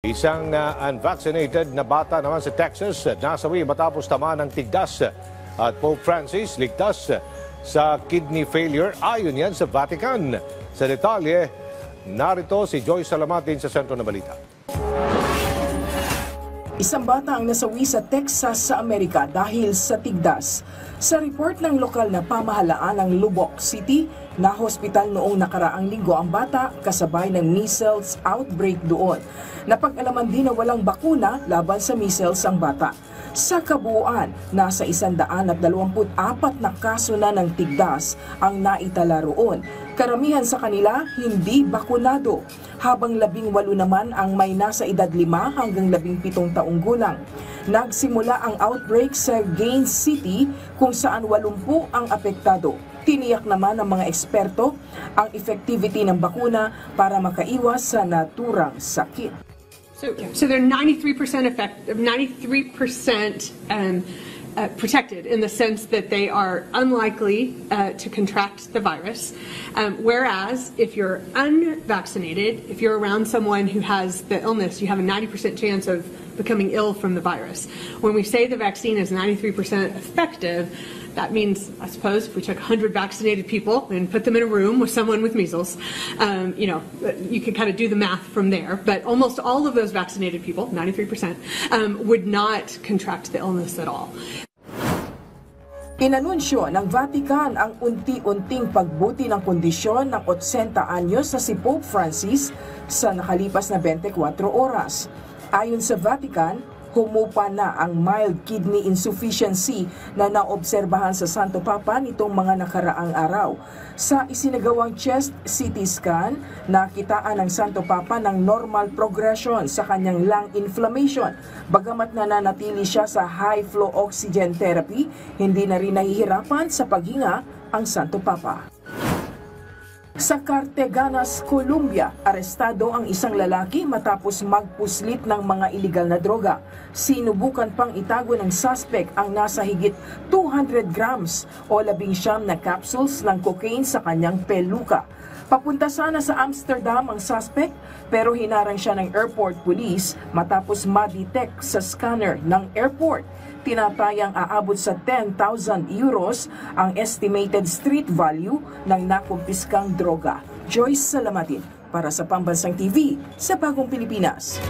Isang unvaccinated na bata naman sa Texas nasawi matapos tamaan ng tigdas at Pope Francis ligtas sa kidney failure ayon yan sa Vatican. Sa detalye, narito si Joyce Salamatin sa sentro ng balita. Isang bata ang nasawi sa Texas sa Amerika dahil sa tigdas. Sa report ng lokal na pamahalaan ng Lubbock City, na-hospital noong nakaraang linggo ang bata kasabay ng measles outbreak doon. Napag-alaman din na walang bakuna laban sa measles ang bata. Sa kabuuan, nasa 124 na kaso na ng tigdas ang naitala roon. Karamihan sa kanila hindi bakunado, habang 18 naman ang may nasa edad 5 hanggang 17 taong gulang. Nagsimula ang outbreak sa Gaines City kung saan 80 ang apektado. Tiniyak naman ng mga eksperto ang effectivity ng bakuna para makaiwas sa naturang sakit. So they're 93% effective, 93% protected in the sense that they are unlikely to contract the virus. Whereas if you're unvaccinated, if you're around someone who has the illness, you have a 90% chance of becoming ill from the virus. When we say the vaccine is 93% effective, that means, I suppose, if we took 100 vaccinated people and put them in a room with someone with measles, you could kind of do the math from there. But almost all of those vaccinated people, 93%, would not contract the illness at all. Inanunsyo ng Vatican ang unti-unting pagbuti ng kondisyon ng 80 anyos na si Pope Francis sa nakalipas na 24 oras. Ayon sa Vatican, humupa na ang mild kidney insufficiency na naobserbahan sa Santo Papa nitong mga nakaraang araw. Sa isinagawang chest CT scan, nakitaan ng Santo Papa ng normal progression sa kanyang lung inflammation. Bagamat nananatili siya sa high flow oxygen therapy, hindi na rin nahihirapan sa paghinga ang Santo Papa. Sa Carteganas, Colombia, arestado ang isang lalaki matapos magpuslit ng mga iligal na droga. Sinubukan pang itago ng suspect ang nasa higit 200 grams o 19 na capsules ng cocaine sa kanyang peluka. Papunta sana sa Amsterdam ang suspect pero hinarang siya ng airport police matapos ma-detect sa scanner ng airport. Tinatayang aabot sa 10,000 euros ang estimated street value ng nakumpiskang droga. Joyce Salamatin para sa Pambansang TV sa Bagong Pilipinas.